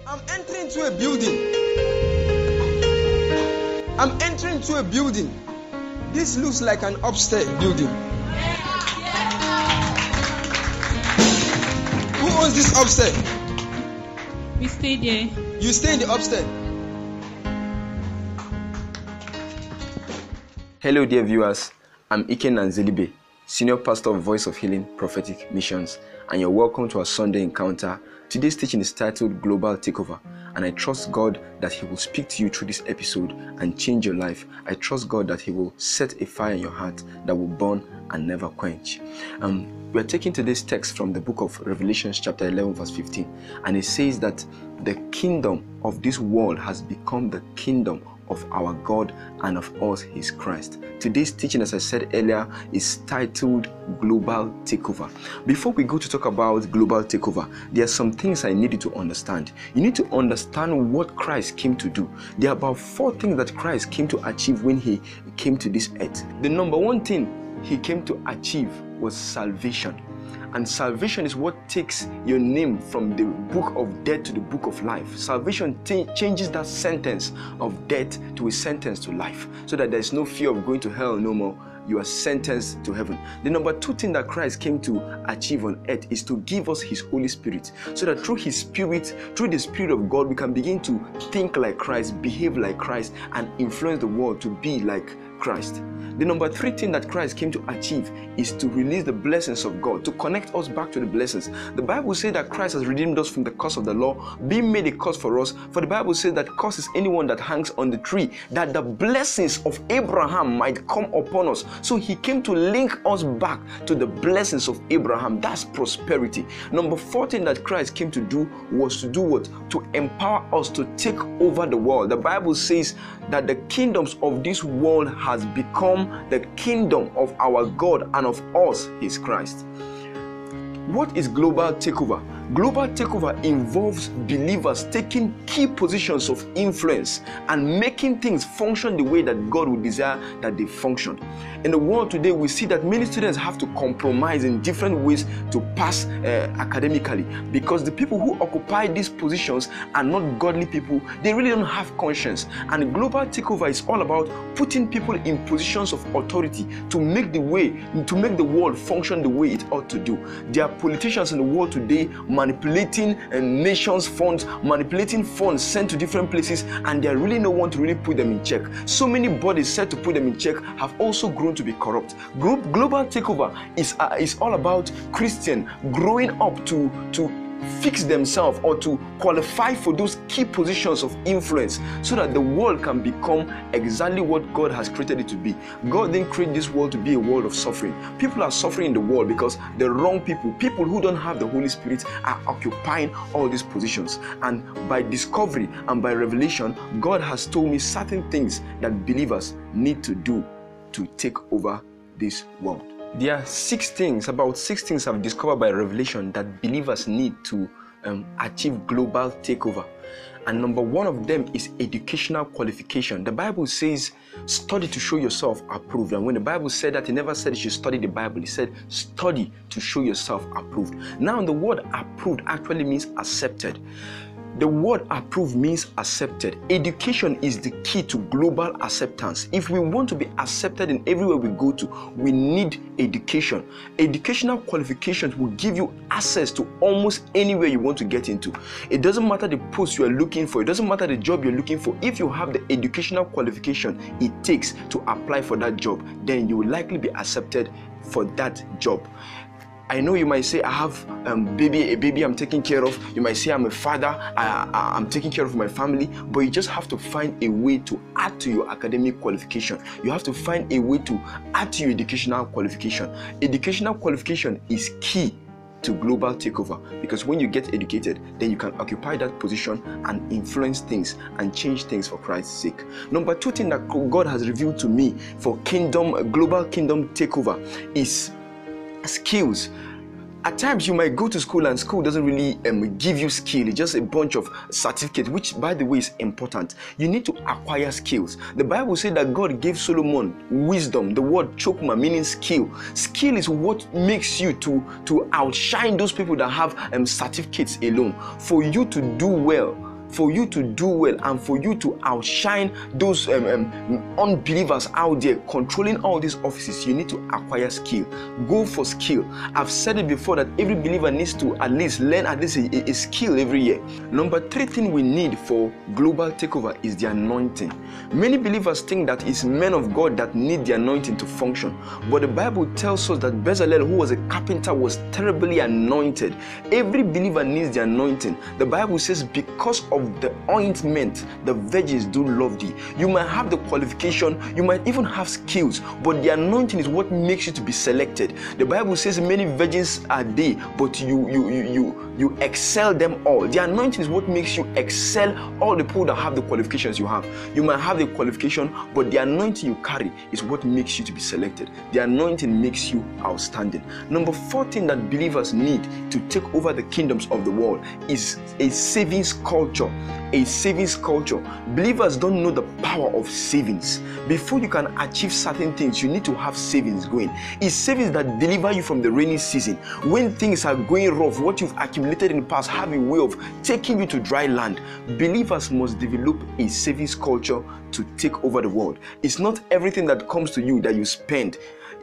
I'm entering into a building. I'm entering into a building. This looks like an upstairs building. Who owns this upstairs? We stay there. You stay in the upstairs. Hello dear viewers, I'm Ike Nanzelibe, Senior Pastor of Voice of Healing Prophetic Missions, and you're welcome to our Sunday encounter. Today's teaching is titled Global Takeover, and I trust God that He will speak to you through this episode and change your life. I trust God that He will set a fire in your heart that will burn and never quench. We're taking today's text from the book of Revelation chapter 11 verse 15, and it says that the kingdom of this world has become the kingdom of our God and of us, His Christ. Today's teaching, as I said earlier, is titled Global Takeover. Before we go to talk about global takeover, there are some things I need you to understand. You need to understand what Christ came to do. There are about 4 things that Christ came to achieve when He came to this earth. The number 1 thing He came to achieve was salvation. And salvation is what takes your name from the book of death to the book of life. Salvation changes that sentence of death to a sentence to life, so that there's no fear of going to hell no more. You are sentenced to heaven. The number 2 thing that Christ came to achieve on earth is to give us His Holy Spirit, so that through His Spirit, through the Spirit of God, we can begin to think like Christ, behave like Christ, and influence the world to be like Christ. The number 3 thing that Christ came to achieve is to release the blessings of God, to connect us back to the blessings. The Bible says that Christ has redeemed us from the curse of the law, being made a curse for us. For the Bible says that curse is anyone that hangs on the tree, that the blessings of Abraham might come upon us. So He came to link us back to the blessings of Abraham. That's prosperity. Number 4 thing that Christ came to do was to do what? To empower us to take over the world. The Bible says that the kingdoms of this world has become the kingdom of our God and of us, His Christ. What is global takeover? Global takeover involves believers taking key positions of influence and making things function the way that God would desire that they function. In the world today, we see that many students have to compromise in different ways to pass academically, because the people who occupy these positions are not godly people. They really don't have conscience. And global takeover is all about putting people in positions of authority to make the world function the way it ought to do. There are politicians in the world today manipulating nations' funds, manipulating funds sent to different places, and there really no one to really put them in check. So many bodies set to put them in check have also grown to be corrupt. Global takeover is all about Christians growing up to fix themselves or to qualify for those key positions of influence, so that the world can become exactly what God has created it to be. God didn't create this world to be a world of suffering. People are suffering in the world because the wrong people who don't have the Holy Spirit, are occupying all these positions. And by discovery and by revelation, God has told me certain things that believers need to do to take over this world. There are about 6 things I've discovered by revelation that believers need to achieve global takeover. And number 1 of them is educational qualification. The Bible says, study to show yourself approved. And when the Bible said that, it never said you should study the Bible. It said, study to show yourself approved. Now, the word approved actually means accepted. The word approved means accepted. Education is the key to global acceptance. If we want to be accepted in everywhere we go to, we need education. Educational qualifications will give you access to almost anywhere you want to get into. It doesn't matter the post you are looking for. It doesn't matter the job you're looking for. If you have the educational qualification it takes to apply for that job, then you will likely be accepted for that job. I know you might say, I have a baby I'm taking care of. You might say, I'm a father, I'm taking care of my family. But you just have to find a way to add to your academic qualification. You have to find a way to add to your educational qualification. Educational qualification is key to global takeover, because when you get educated, then you can occupy that position and influence things and change things for Christ's sake. Number 2 thing that God has revealed to me for global kingdom takeover is skills. At times you might go to school and school doesn't really give you skill. It's just a bunch of certificates, which by the way is important. You need to acquire skills. The Bible said that God gave Solomon wisdom. The word chokma meaning skill. Skill is what makes you to outshine those people that have certificates alone. For you to do well, for you to do well and for you to outshine those unbelievers out there controlling all these offices, you need to acquire skill. Go for skill. I've said it before that every believer needs to at least learn at least a skill every year. Number 3 thing we need for global takeover is the anointing. Many believers think that it's men of God that need the anointing to function, but the Bible tells us that Bezalel, who was a carpenter, was terribly anointed. Every believer needs the anointing. The Bible says because of the ointment the virgins do love thee. You might have the qualification, you might even have skills, but the anointing is what makes you to be selected. The Bible says many virgins are there, but you excel them all. The anointing is what makes you excel all the people that have the qualifications you have. You might have the qualification, but the anointing you carry is what makes you to be selected. The anointing makes you outstanding. Number 4 thing that believers need to take over the kingdoms of the world is a savings culture. A savings culture. Believers don't know the power of savings. Before you can achieve certain things, you need to have savings going. It's savings that deliver you from the rainy season. When things are going rough, what you've accumulated in the past have a way of taking you to dry land. Believers must develop a savings culture to take over the world. It's not everything that comes to you that you spend.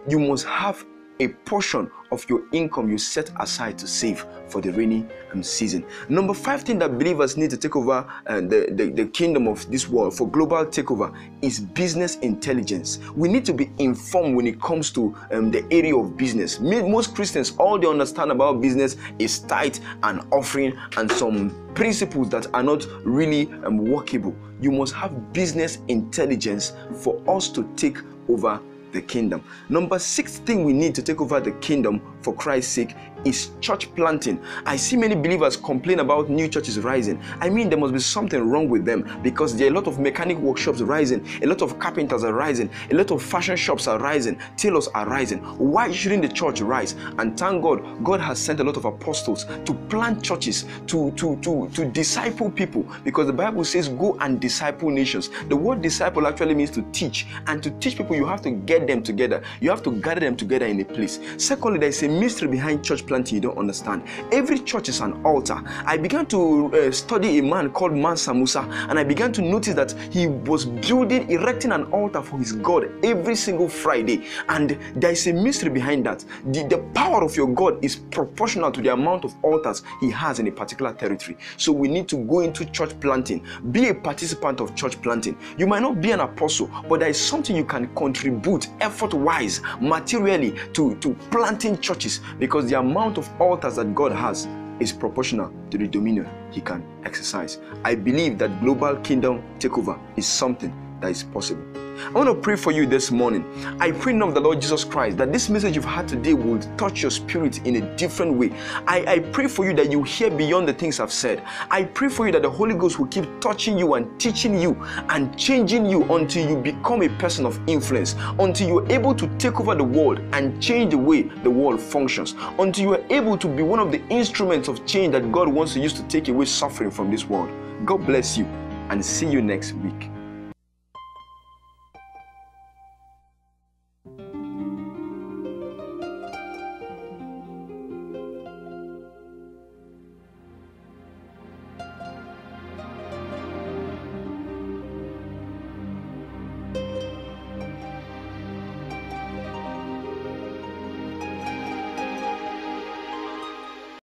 You must have a portion of your income you set aside to save for the rainy season. Number 5 thing that believers need to take over the kingdom of this world for global takeover is business intelligence. We need to be informed when it comes to the area of business. Most Christians, all they understand about business is tithe and offering and some principles that are not really workable. You must have business intelligence for us to take over the kingdom. Number 6 thing we need to take over the kingdom for Christ's sake is church planting. I see many believers complain about new churches rising. I mean, there must be something wrong with them, because there are a lot of mechanic workshops rising, a lot of carpenters are rising, a lot of fashion shops are rising, tailors are rising. Why shouldn't the church rise? And thank God, God has sent a lot of apostles to plant churches, to disciple people, because the Bible says go and disciple nations. The word disciple actually means to teach, and to teach people you have to get them together. You have to gather them together in a place. Secondly, there is a mystery behind church planting you don't understand. Every church is an altar. I began to study a man called Mansa Musa, and I began to notice that he was erecting an altar for his God every single Friday. And there is a mystery behind that. The power of your God is proportional to the amount of altars he has in a particular territory. So we need to go into church planting. Be a participant of church planting. You might not be an apostle, but there is something you can contribute effort-wise, materially, to planting churches, because the amount of altars that God has is proportional to the dominion he can exercise. I believe that global kingdom takeover is something that is possible. I want to pray for you this morning. I pray in the name of the Lord Jesus Christ that this message you've had today will touch your spirit in a different way. I pray for you that you hear beyond the things I've said. I pray for you that the Holy Ghost will keep touching you and teaching you and changing you until you become a person of influence, until you're able to take over the world and change the way the world functions, until you are able to be one of the instruments of change that God wants to use to take away suffering from this world. God bless you, and see you next week.